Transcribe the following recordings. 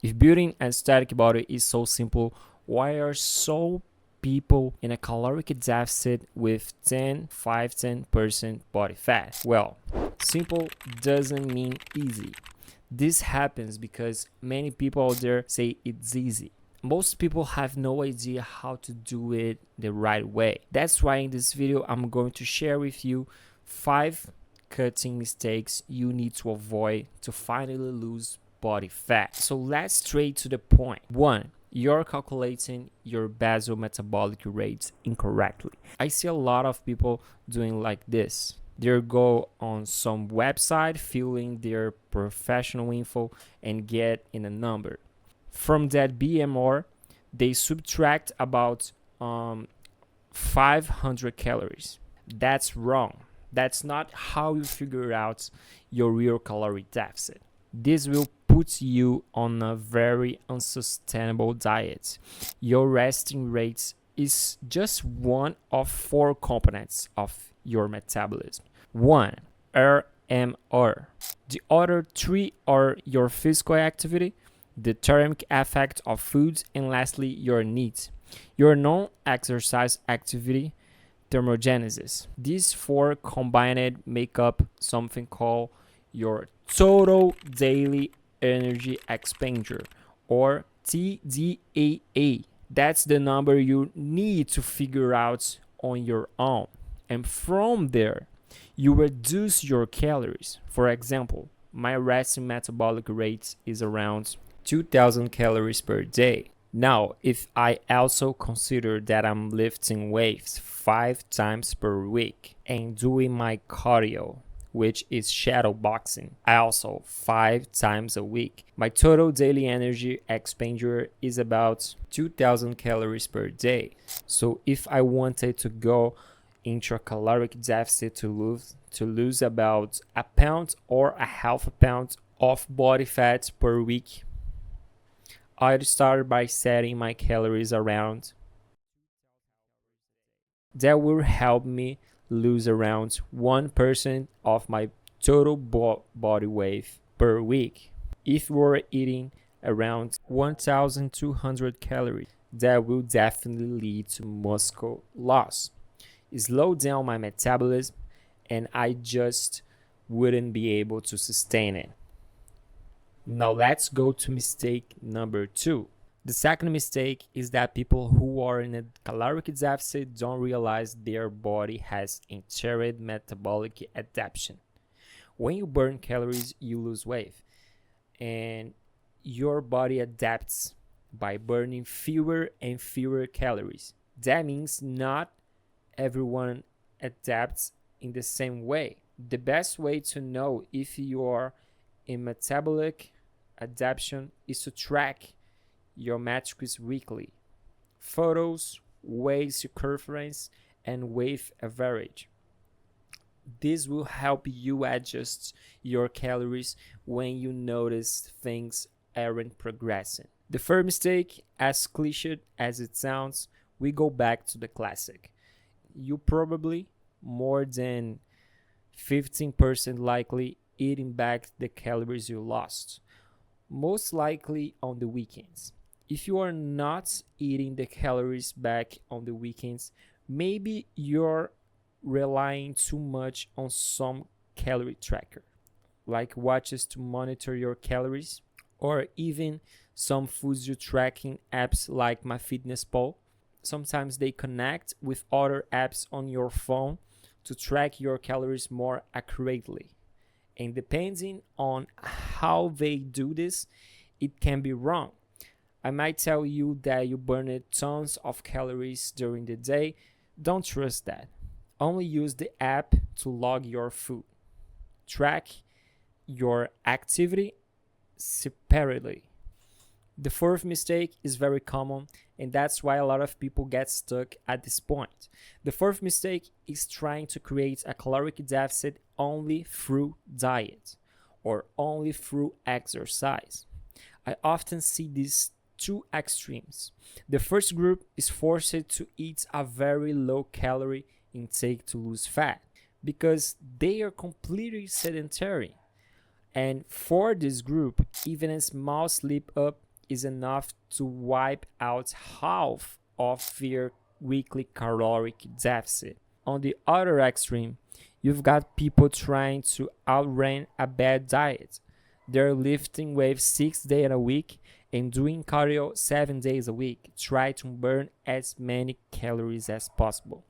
If building a static body is so simple, why are so people in a caloric deficit with 10% body fat? Well, simple doesn't mean easy. This happens because many people out there say it's easy. Most people have no idea how to do it the right way. That's why in this video I'm going to share with you 5 cutting mistakes you need to avoid to finally lose body fat. So let's straight to the point. 1. You're calculating your basal metabolic rates incorrectly. I see a lot of people doing like this. They go on some website, filling their professional info, and get in a number. From that BMR, they subtract about 500 calories. That's wrong. That's not how you figure out your real calorie deficit. This will put you on a very unsustainable diet. Your resting rate is just one of 4 components of your metabolism. 1. RMR. The other 3 are your physical activity, the thermic effect of foods, and lastly, your needs. Your non-exercise activity, thermogenesis. These 4 combined make up something called your total daily energy expenditure, or TDAA. That's the number you need to figure out on your own. And from there, you reduce your calories. For example, my resting metabolic rate is around 2000 calories per day. Now, if I also consider that I'm lifting weights 5 times per week and doing my cardio, which is shadow boxing, also 5 times a week, my total daily energy expenditure is about 2000 calories per day. So if I wanted to go into a caloric deficit to lose about a pound or a half a pound of body fat per week, I'd start by setting my calories around. That will help me lose around 1% of my total body weight per week. If we're eating around 1200 calories, that will definitely lead to muscle loss, slow down my metabolism, and I just wouldn't be able to sustain it. Now let's go to mistake number 2. The second mistake is that people who are in a caloric deficit don't realize their body has entered metabolic adaptation. When you burn calories, you lose weight, and your body adapts by burning fewer and fewer calories. That means not everyone adapts in the same way. The best way to know if you are in metabolic adaptation is to track your metrics weekly: photos, weight circumference, and weight average. This will help you adjust your calories when you notice things aren't progressing. The first mistake, as cliched as it sounds, we go back to the classic. You probably more than 15% likely eating back the calories you lost, most likely on the weekends. If you are not eating the calories back on the weekends, maybe you're relying too much on some calorie tracker, like watches to monitor your calories, or even some foods you tracking apps like MyFitnessPal. Sometimes they connect with other apps on your phone to track your calories more accurately. And depending on how they do this, it can be wrong. I might tell you that you burned tons of calories during the day. Don't trust that. Only use the app to log your food. Track your activity separately. The fourth mistake is very common, and that's why a lot of people get stuck at this point. The fourth mistake is trying to create a caloric deficit only through diet or only through exercise. I often see these two extremes. The first group is forced to eat a very low calorie intake to lose fat because they are completely sedentary. And for this group, even a small slip up is enough to wipe out half of their weekly caloric deficit. On the other extreme, you've got people trying to outrun a bad diet. They're lifting weights 6 days a week and doing cardio 7 days a week. Try to burn as many calories as possible,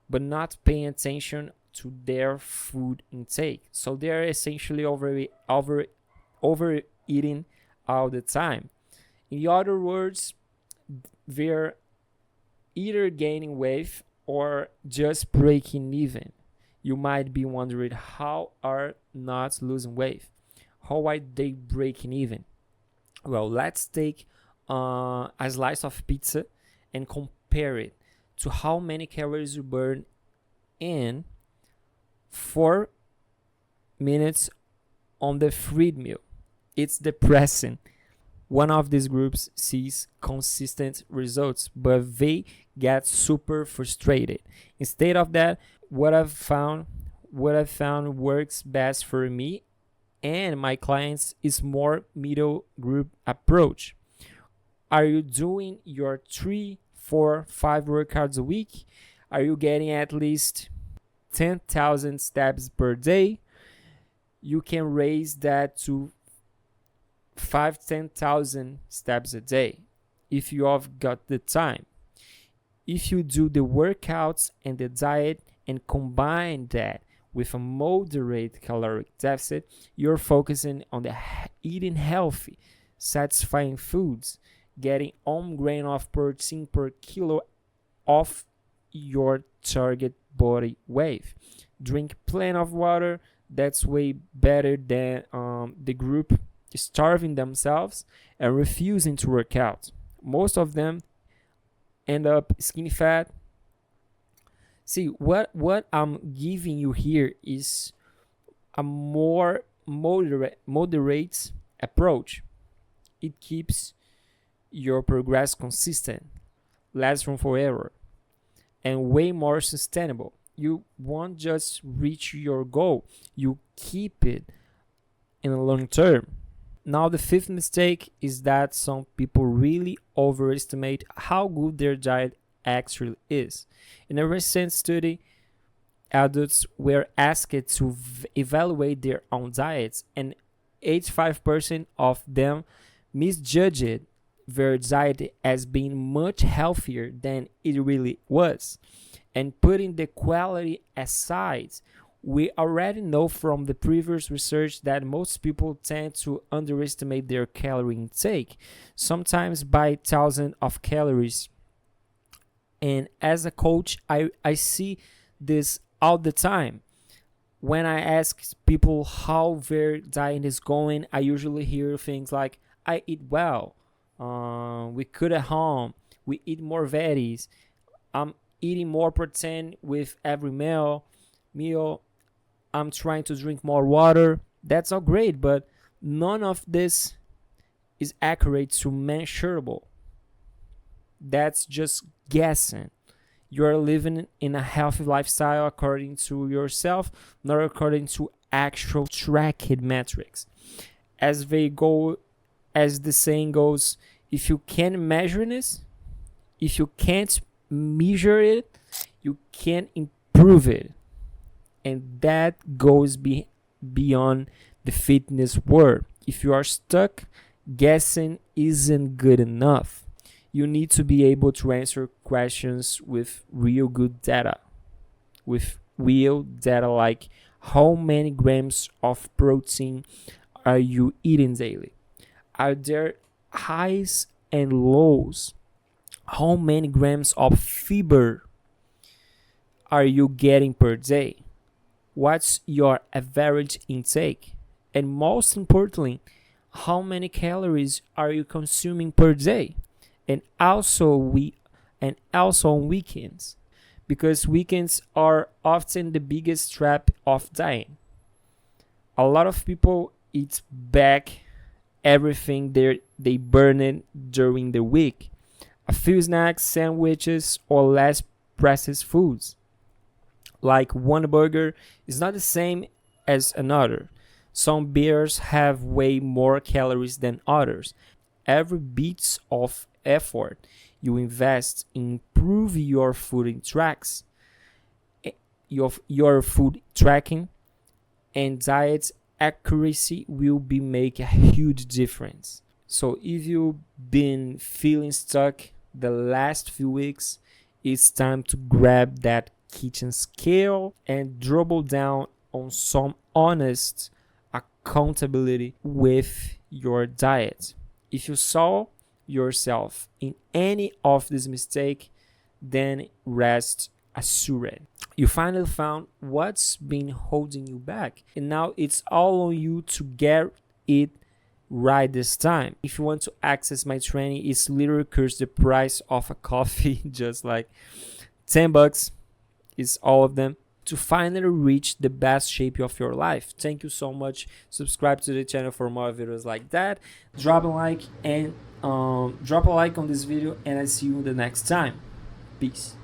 but not paying attention to their food intake. So they're essentially overeating all the time. In other words, they're either gaining weight or just breaking even. You might be wondering, how are not losing weight? How are they breaking even? Well, let's take a slice of pizza and compare it to how many calories you burn in 4 minutes on the free meal. It's depressing. One of these groups sees consistent results, but they get super frustrated. Instead of that, what I've found works best for me and my clients is more middle group approach. Are you doing your 3, 4, 5 workouts a week? Are you getting at least 10,000 steps per day? You can raise that to 10,000 steps a day if you have got the time. If you do the workouts and the diet and combine that with a moderate caloric deficit, you're focusing on the eating healthy, satisfying foods, getting on grain of protein per kilo of your target body weight. Drink plenty of water. That's way better than the group starving themselves and refusing to work out. Most of them end up skinny fat. See, what I'm giving you here is a more moderate approach. It keeps your progress consistent, less room for error, and way more sustainable. You won't just reach your goal, you keep it in the long term. Now, the fifth mistake is that some people really overestimate how good their diet actually is. In a recent study, adults were asked to evaluate their own diets, and 85% of them misjudged their diet as being much healthier than it really was. And putting the quality aside, we already know from the previous research that most people tend to underestimate their calorie intake, sometimes by thousands of calories. And as a coach, I see this all the time. When I ask people how their diet is going, I usually hear things like, I eat well, we cook at home, we eat more veggies, I'm eating more protein with every meal, I'm trying to drink more water. That's all great, but none of this is accurate to measurable. That's just guessing. You're living in a healthy lifestyle according to yourself, not according to actual tracked metrics. As the saying goes, if you can't measure this, if you can't measure it, you can't improve it. And that goes beyond the fitness world. If you are stuck, guessing isn't good enough. You need to be able to answer questions with real good data. With real data like how many grams of protein are you eating daily? Are there highs and lows? How many grams of fiber are you getting per day? What's your average intake? And most importantly, how many calories are you consuming per day? And also on weekends, because weekends are often the biggest trap of diet. A lot of people eat back everything they burn during the week. A few snacks, sandwiches, or less processed foods. Like one burger is not the same as another. Some beers have way more calories than others. every bit of effort you invest in improve your food tracks, your food tracking and diet accuracy will be make a huge difference. So if you've been feeling stuck the last few weeks, it's time to grab that kitchen scale and double down on some honest accountability with your diet. If you saw yourself in any of this mistake, then rest assured. You finally found what's been holding you back, and now it's all on you to get it right this time. If you want to access my training, it's literally the price of a coffee, just like $10 is all of them, to finally reach the best shape of your life. Thank you so much. Subscribe to the channel for more videos like that. Drop a like on this video, and I see you the next time. Peace.